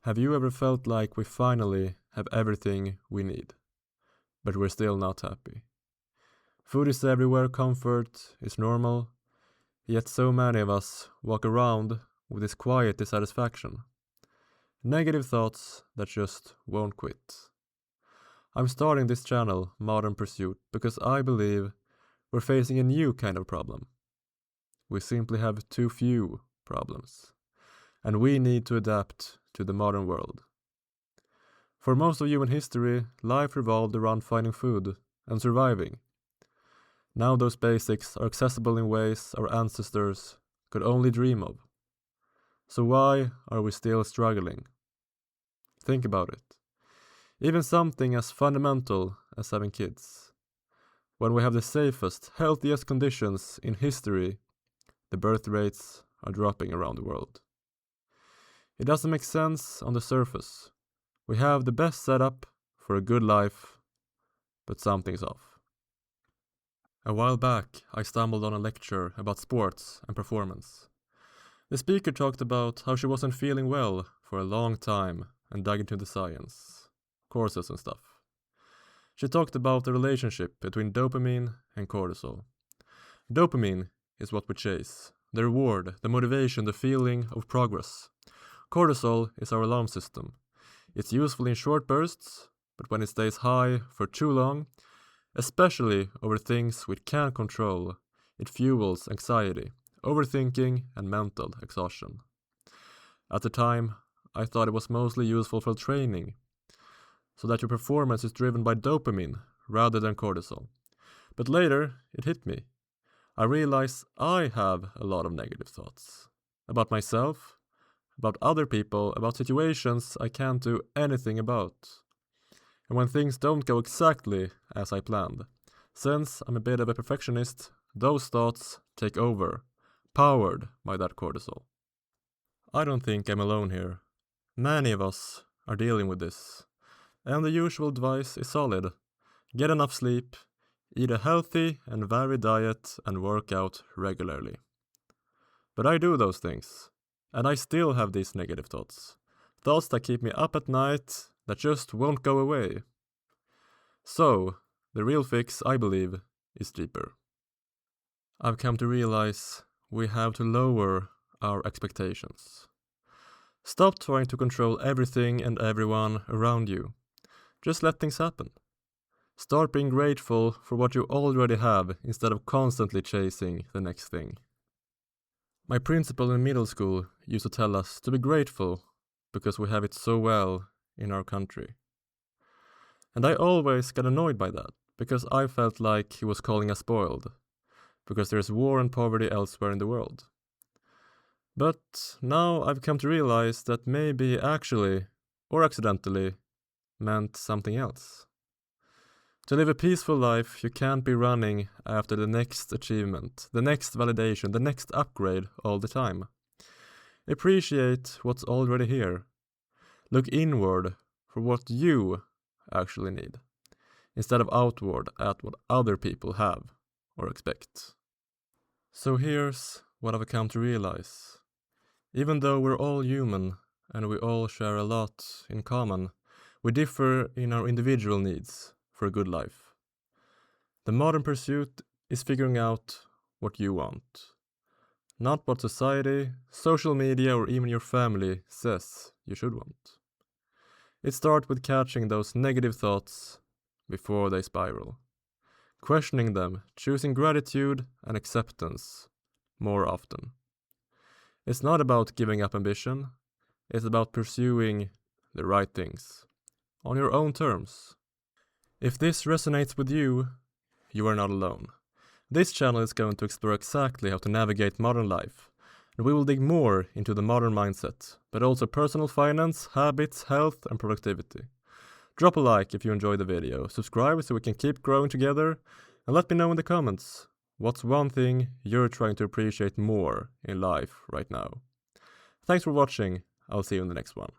Have you ever felt like we finally have everything we need, but we're still not happy? Food is everywhere, comfort is normal, yet so many of us walk around with this quiet dissatisfaction. Negative thoughts that just won't quit. I'm starting this channel, Modern Pursuit, because I believe we're facing a new kind of problem. We simply have too few problems, and we need to adapt to the modern world. For most of human history, life revolved around finding food and surviving. Now those basics are accessible in ways our ancestors could only dream of. So why are we still struggling? Think about it. Even something as fundamental as having kids. When we have the safest, healthiest conditions in history, the birth rates are dropping around the world. It doesn't make sense on the surface. We have the best setup for a good life, but something's off. A while back, I stumbled on a lecture about sports and performance. The speaker talked about how she wasn't feeling well for a long time and dug into the science, courses and stuff. She talked about the relationship between dopamine and cortisol. Dopamine is what we chase, the reward, the motivation, the feeling of progress. Cortisol is our alarm system. It's useful in short bursts, but when it stays high for too long, especially over things we can't control, it fuels anxiety, overthinking, and mental exhaustion. At the time, I thought it was mostly useful for training, so that your performance is driven by dopamine rather than cortisol. But later, it hit me. I realized I have a lot of negative thoughts about myself, about other people, about situations I can't do anything about. And when things don't go exactly as I planned, since I'm a bit of a perfectionist, those thoughts take over, powered by that cortisol. I don't think I'm alone here. Many of us are dealing with this. And the usual advice is solid. Get enough sleep, eat a healthy and varied diet, and work out regularly. But I do those things. And I still have these negative thoughts. Thoughts that keep me up at night, that just won't go away. So, the real fix, I believe, is deeper. I've come to realize we have to lower our expectations. Stop trying to control everything and everyone around you. Just let things happen. Start being grateful for what you already have instead of constantly chasing the next thing. My principal in middle school used to tell us to be grateful because we have it so well in our country. And I always got annoyed by that because I felt like he was calling us spoiled, because there's war and poverty elsewhere in the world. But now I've come to realize that maybe actually, or accidentally, meant something else. To live a peaceful life, you can't be running after the next achievement, the next validation, the next upgrade all the time. Appreciate what's already here. Look inward for what you actually need, instead of outward at what other people have or expect. So here's what I've come to realize. Even though we're all human and we all share a lot in common, we differ in our individual needs for a good life. The modern pursuit is figuring out what you want, not what society, social media, or even your family says you should want. It starts with catching those negative thoughts before they spiral, questioning them, choosing gratitude and acceptance more often. It's not about giving up ambition, it's about pursuing the right things on your own terms. If this resonates with you, you are not alone. This channel is going to explore exactly how to navigate modern life, and we will dig more into the modern mindset, but also personal finance, habits, health, and productivity. Drop a like if you enjoyed the video, subscribe so we can keep growing together, and let me know in the comments what's one thing you're trying to appreciate more in life right now. Thanks for watching, I'll see you in the next one.